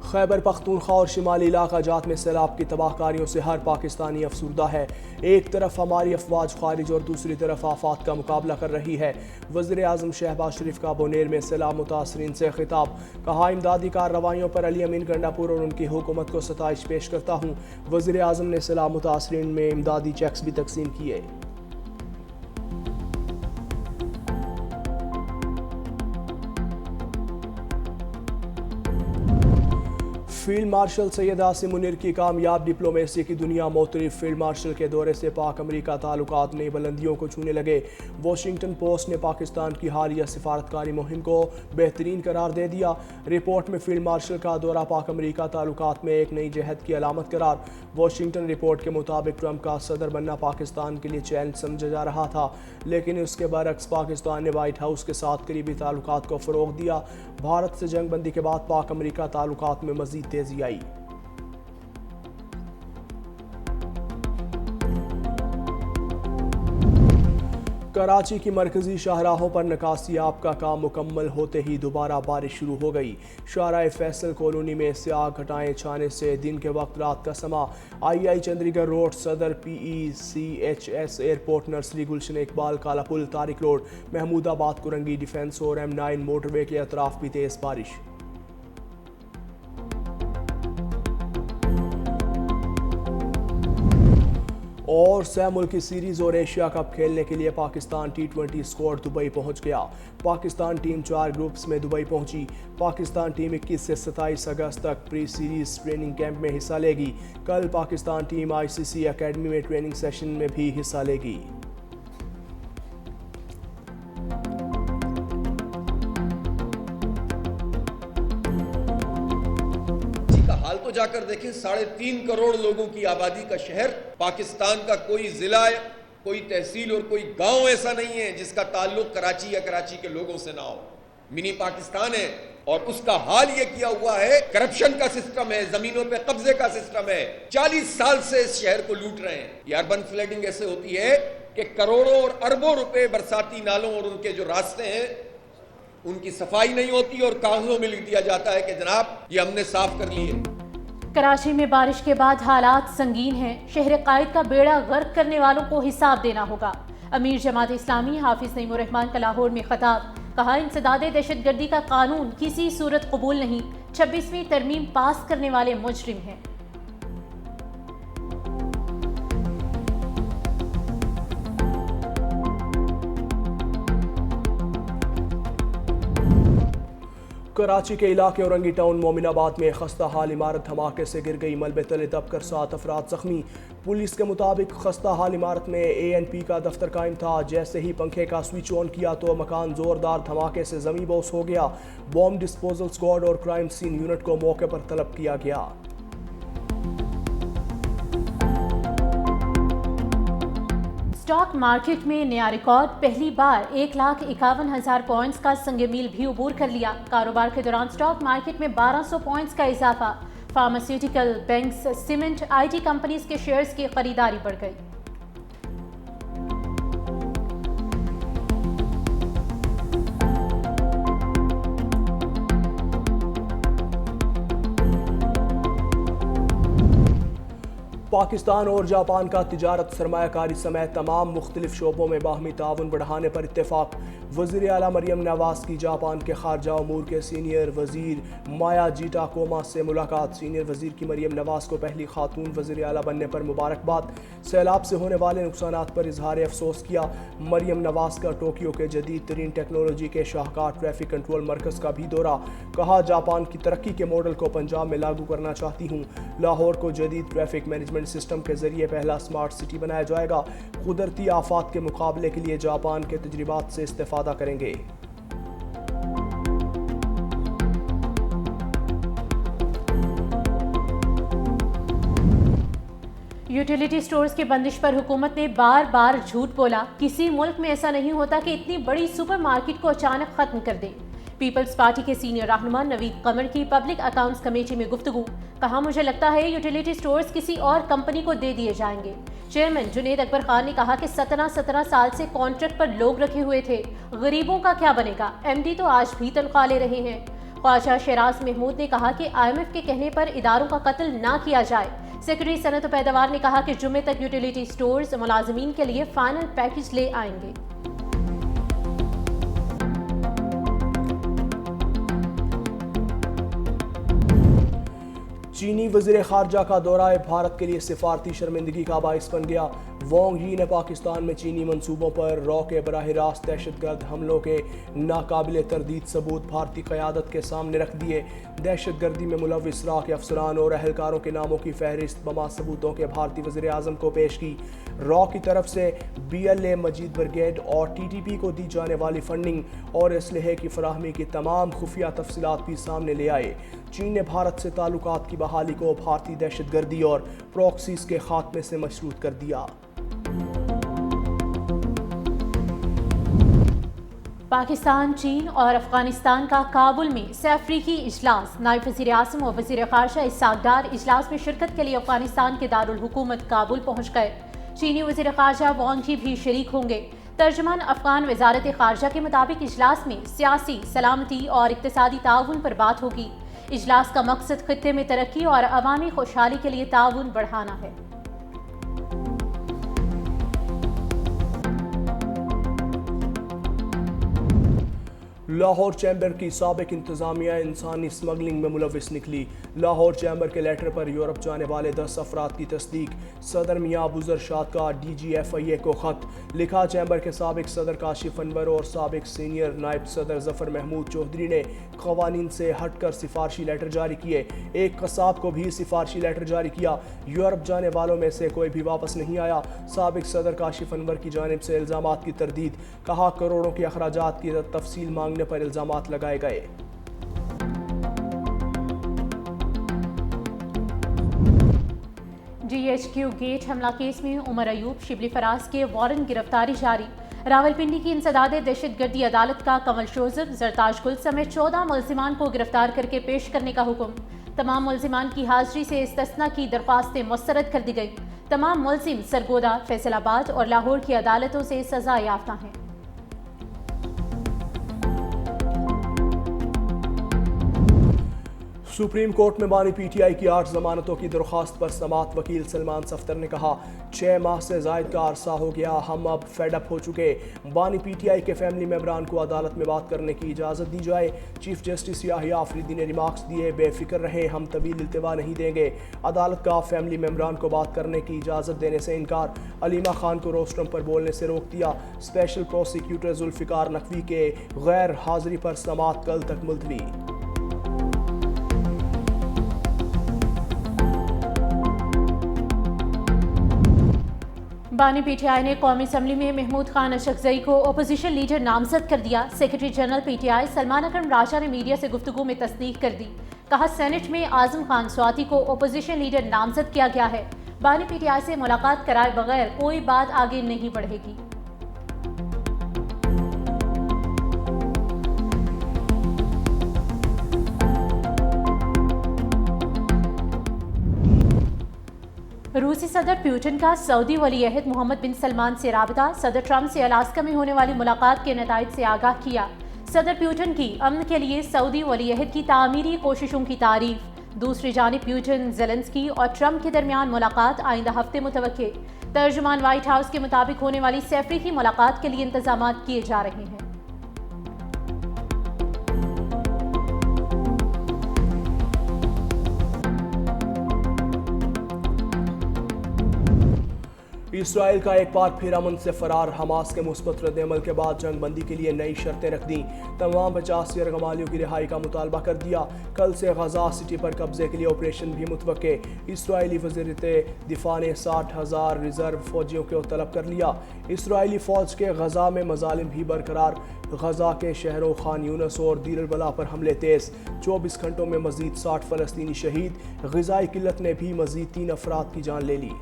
خیبر پختونخوا اور شمالی علاقہ جات میں سیلاب کی تباہ کاریوں سے ہر پاکستانی افسردہ ہے۔ ایک طرف ہماری افواج خارج اور دوسری طرف آفات کا مقابلہ کر رہی ہے۔ وزیر اعظم شہباز شریف کا بونیر میں سیلاب متاثرین سے خطاب، کہا امدادی کارروائیوں پر علی امین گنڈاپور اور ان کی حکومت کو ستائش پیش کرتا ہوں۔ وزیر اعظم نے سیلاب متاثرین میں امدادی چیکس بھی تقسیم کیے۔ فیلڈ مارشل سید عاصم منیر کی کامیاب ڈپلومیسی کی دنیا معترف۔ فیلڈ مارشل کے دورے سے پاک امریکہ تعلقات نئی بلندیوں کو چھونے لگے۔ واشنگٹن پوسٹ نے پاکستان کی حالیہ سفارتکاری مہم کو بہترین قرار دے دیا۔ رپورٹ میں فیلڈ مارشل کا دورہ پاک امریکہ تعلقات میں ایک نئی جہت کی علامت قرار۔ واشنگٹن رپورٹ کے مطابق ٹرمپ کا صدر بننا پاکستان کے لیے چیلنج سمجھا جا رہا تھا، لیکن اس کے برعکس پاکستان نے وائٹ ہاؤس کے ساتھ قریبی تعلقات کو فروغ دیا۔ بھارت سے جنگ بندی کے بعد پاک امریکہ تعلقات میں مزید تیزی آئی۔ کراچی کی مرکزی شاہراہوں پر نکاسی آب کا کام مکمل ہوتے ہی دوبارہ بارش شروع ہو گئی۔ شارع فیصل کالونی میں سیاہ گھٹائیں چھانے سے دن کے وقت رات کا سما۔ آئی چندری گڑھ روڈ، صدر PECHS airport, nursery, Gulshan Iqbal, کالا پل، طارق روڈ، محمود آباد، کرنگی، ڈیفنس اور M9 موٹر وے کے اطراف بھی تیز بارش۔ اور سہ ملکی سیریز اور ایشیا کپ کھیلنے کے لیے پاکستان T20 اسکواڈ دبئی پہنچ گیا۔ پاکستان ٹیم 4 گروپس میں دبئی پہنچی۔ پاکستان ٹیم 21 سے 27 اگست تک پری سیریز ٹریننگ کیمپ میں حصہ لے گی۔ کل پاکستان ٹیم ICC اکیڈمی میں ٹریننگ سیشن میں بھی حصہ لے گی۔ حال تو جا کر دیکھیں، 3.5 کروڑ لوگوں کی آبادی کا شہر پاکستان کا کوئی ضلع، کوئی تحصیل اور کوئی گاؤں ایسا نہیں ہے جس کا تعلق کراچی یا کراچی کے لوگوں سے نہ ہو۔ منی پاکستان ہے اور اس کا حال یہ کیا ہوا ہے، کرپشن کا سسٹم ہے، زمینوں پہ قبضے کا سسٹم ہے۔ 40 سال سے اس شہر کو لوٹ رہے ہیں۔ یہ اربن فلیڈنگ ایسے ہوتی ہے کہ کروڑوں اور اربوں روپے برساتی نالوں اور ان کے جو راستے ہیں ان کی صفائی نہیں ہوتی اور کاغذوں میں لکھ دیا جاتا ہے کہ جناب یہ ہم نے صاف کر لیے۔ کراچی میں بارش کے بعد حالات سنگین ہیں۔ شہر قائد کا بیڑا غرق کرنے والوں کو حساب دینا ہوگا۔ امیر جماعت اسلامی حافظ نعیم الرحمان کا لاہور میں خطاب، کہا انسداد دہشت گردی کا قانون کسی صورت قبول نہیں، 26ویں ترمیم پاس کرنے والے مجرم ہیں۔ کراچی کے علاقے اورنگی ٹاؤن مومن آباد میں خستہ حال عمارت دھماکے سے گر گئی، ملبے تلے دب کر 7 افراد زخمی۔ پولیس کے مطابق خستہ حال عمارت میں ANP کا دفتر قائم تھا۔ جیسے ہی پنکھے کا سوئچ آن کیا تو مکان زوردار دھماکے سے زمیں بوس ہو گیا۔ بوم ڈسپوزل اسکواڈ اور کرائم سین یونٹ کو موقع پر طلب کیا گیا۔ اسٹاک مارکیٹ میں نیا ریکارڈ، پہلی بار 1,51,000 پوائنٹس کا سنگ میل بھی عبور کر لیا۔ کاروبار کے دوران اسٹاک مارکیٹ میں 1200 پوائنٹس کا اضافہ۔ Pharmaceutical, banks, cement, IT companies کے شیئرز کی خریداری بڑھ گئی۔ پاکستان اور جاپان کا تجارت، سرمایہ کاری سمیت تمام مختلف شعبوں میں باہمی تعاون بڑھانے پر اتفاق۔ وزیر اعلیٰ مریم نواز کی جاپان کے خارجہ امور کے سینئر وزیر مایا جیٹا کوما سے ملاقات۔ سینئر وزیر کی مریم نواز کو پہلی خاتون وزیر اعلیٰ بننے پر مبارکباد۔ سیلاب سے ہونے والے نقصانات پر اظہار افسوس کیا۔ مریم نواز کا ٹوکیو کے جدید ترین ٹیکنالوجی کے شاہکار ٹریفک کنٹرول مرکز کا بھی دورہ، کہا جاپان کی ترقی کے ماڈل کو پنجاب میں لاگو کرنا چاہتی ہوں۔ لاہور کو جدید ٹریفک مینجمنٹ سسٹم کے ذریعے پہلا اسمارٹ سٹی بنایا جائے گا۔ قدرتی آفات کے مقابلے کے لیے جاپان کے تجربات سے استفادہ کریں گے۔ یوٹیلیٹی سٹورز کے بندش پر حکومت نے بار بار جھوٹ بولا۔ کسی ملک میں ایسا نہیں ہوتا کہ اتنی بڑی سپر مارکیٹ کو اچانک ختم کر دے۔ پیپلز پارٹی کے سینئر رہنما نوید قمر کی پبلک اکاؤنٹس کمیٹی میں گفتگو، کہا مجھے لگتا ہے یوٹیلیٹی سٹورز کسی اور کمپنی کو دے دیے جائیں گے۔ چیئرمین جنید اکبر خان نے کہا کہ 17 سال سے کانٹریکٹ پر لوگ رکھے ہوئے تھے، غریبوں کا کیا بنے گا؟ MD تو آج بھی تنخواہ لے رہے ہیں۔ خواجہ شیراز محمود نے کہا کہ IMF کے کہنے پر اداروں کا قتل نہ کیا جائے۔ سیکرٹری صنعت و پیداوار نے کہا کہ جمعے تک یوٹیلیٹی سٹورز ملازمین کے لیے فائنل پیکج لے آئیں گے۔ چینی وزیر خارجہ کا دورہ بھارت کے لیے سفارتی شرمندگی کا باعث بن گیا۔ وانگ یی نے پاکستان میں چینی منصوبوں پر رو کے براہ راست دہشت گرد حملوں کے ناقابل تردید ثبوت بھارتی قیادت کے سامنے رکھ دیے۔ دہشت گردی میں ملوث را کے افسران اور اہلکاروں کے ناموں کی فہرست بما ثبوتوں کے بھارتی وزیر اعظم کو پیش کی۔ را کی طرف سے BLA مجید بریگیڈ اور TTP کو دی جانے والی فنڈنگ اور اسلحے کی فراہمی کی تمام خفیہ تفصیلات بھی سامنے لے آئے۔ چین نے بھارت سے تعلقات کی بحالی کو بھارتی دہشت گردی اور پروکسیز کے خاتمے سے مشروط کر دیا۔ پاکستان، چین اور افغانستان کا کابل میں سہ افریقی اجلاس۔ نائب وزیر اعظم اور وزیر خارجہ اسحاق ڈار اجلاس میں شرکت کے لیے افغانستان کے دارالحکومت کابل پہنچ گئے۔ چینی وزیر خارجہ وانگ یی بھی شریک ہوں گے۔ ترجمان افغان وزارت خارجہ کے مطابق اجلاس میں سیاسی، سلامتی اور اقتصادی تعاون پر بات ہوگی۔ اجلاس کا مقصد خطے میں ترقی اور عوامی خوشحالی کے لیے تعاون بڑھانا ہے۔ لاہور چیمبر کی سابق انتظامیہ انسانی اسمگلنگ میں ملوث نکلی۔ لاہور چیمبر کے لیٹر پر یورپ جانے والے 10 افراد کی تصدیق۔ صدر میاں ابوذر شاد کا DGFIA کو خط لکھا۔ چیمبر کے سابق صدر کاشف انور اور سابق سینئر نائب صدر ظفر محمود چودھری نے قوانین سے ہٹ کر سفارشی لیٹر جاری کیے۔ ایک قصاب کو بھی سفارشی لیٹر جاری کیا۔ یورپ جانے والوں میں سے کوئی بھی واپس نہیں آیا۔ سابق صدر کاشف انور کی جانب سے الزامات کی تردید، کہا کروڑوں کے اخراجات کی تفصیل مانگنے پر الزامات لگائے گئے۔ GHQ گیٹ حملہ کیس میں عمر ایوب، شبلی فراز کے وارنٹ گرفتاری جاری۔ راولپنڈی کی انسداد دہشت گردی عدالت کا کمل شوزر، زرتاج گل سمیت 14 ملزمان کو گرفتار کر کے پیش کرنے کا حکم۔ تمام ملزمان کی حاضری سے استثناء کی درخواستیں مسترد کر دی گئی۔ تمام ملزم سرگودا، فیصل آباد اور لاہور کی عدالتوں سے سزا یافتہ ہیں۔ سپریم کورٹ میں بانی PTI کی 8 ضمانتوں کی درخواست پر سماعت وکیل سلمان صفدر نے کہا 6 ماہ سے زائد کا عرصہ ہو گیا، ہم اب فیڈ اپ ہو چکے۔ بانی PTI کے فیملی ممبران کو عدالت میں بات کرنے کی اجازت دی جائے۔ چیف جسٹس یاحییٰ آفریدی نے ریمارکس دیے، بے فکر رہیں، ہم طویل التوا نہیں دیں گے۔ عدالت کا فیملی ممبران کو بات کرنے کی اجازت دینے سے انکار۔ علیمہ خان کو روسٹرم پر بولنے سے روک دیا۔ اسپیشل پروسیکیوٹر ذوالفقار نقوی کے غیر حاضری پر سماعت کل تک ملتوی۔ بانی PTI نے قومی اسمبلی میں محمود خان اشکزئی کو اپوزیشن لیڈر نامزد کر دیا۔ سیکرٹری جنرل PTI سلمان اکرم راجہ نے میڈیا سے گفتگو میں تصدیق کر دی، کہا سینٹ میں اعظم خان سواتی کو اپوزیشن لیڈر نامزد کیا گیا ہے۔ بانی PTI سے ملاقات کرائے بغیر کوئی بات آگے نہیں بڑھے گی۔ روسی صدر پیوٹن کا سعودی ولی عہد محمد بن سلمان سے رابطہ، صدر ٹرمپ سے الاسکا میں ہونے والی ملاقات کے نتائج سے آگاہ کیا۔ صدر پیوٹن کی امن کے لیے سعودی ولی عہد کی تعمیری کوششوں کی تعریف۔ دوسری جانب پیوٹن، زیلنسکی اور ٹرمپ کے درمیان ملاقات آئندہ ہفتے متوقع۔ ترجمان وائٹ ہاؤس کے مطابق ہونے والی سہ افریقی ملاقات کے لیے انتظامات کیے جا رہے ہیں۔ اسرائیل کا ایک بار پھر امن سے فرار، حماس کے مثبت رد عمل کے بعد جنگ بندی کے لیے نئی شرطیں رکھ دیں، تمام 50 یرغمالیوں کی رہائی کا مطالبہ کر دیا۔ کل سے غزہ سٹی پر قبضے کے لیے آپریشن بھی متوقع۔ اسرائیلی وزیر دفاع نے 60,000 ریزرو فوجیوں کو طلب کر لیا۔ اسرائیلی فوج کے غزہ میں مظالم بھی برقرار، غزہ کے شہروں خان یونس اور دیر البلح پر حملے تیز، 24 گھنٹوں میں مزید 60 فلسطینی شہید۔ غذائی قلت نے بھی مزید 3 افراد کی جان لے لی۔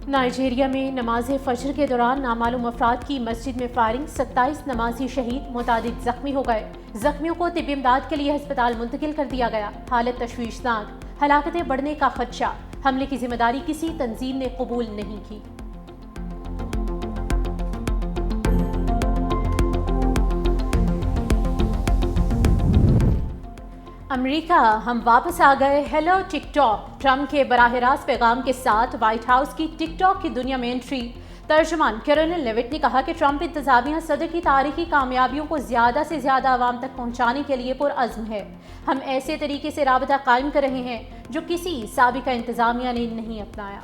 نائجیریا میں نماز فجر کے دوران نامعلوم افراد کی مسجد میں فائرنگ، 27 نمازی شہید، متعدد زخمی ہو گئے۔ زخمیوں کو طبی امداد کے لیے ہسپتال منتقل کر دیا گیا، حالت تشویشناک، ہلاکتیں بڑھنے کا خدشہ۔ حملے کی ذمہ داری کسی تنظیم نے قبول نہیں کی۔ امریکہ ہم واپس آ گئے، ہیلو ٹک ٹاک۔ ٹرمپ کے براہ راست پیغام کے ساتھ وائٹ ہاؤس کی ٹک ٹاک کی دنیا میں انٹری۔ ترجمان کیرولن لیوٹ نے کہا کہ ٹرمپ انتظامیہ صدر کی تاریخی کامیابیوں کو زیادہ سے زیادہ عوام تک پہنچانے کے لیے پرعزم ہے۔ ہم ایسے طریقے سے رابطہ قائم کر رہے ہیں جو کسی سابقہ انتظامیہ نے نہیں اپنایا۔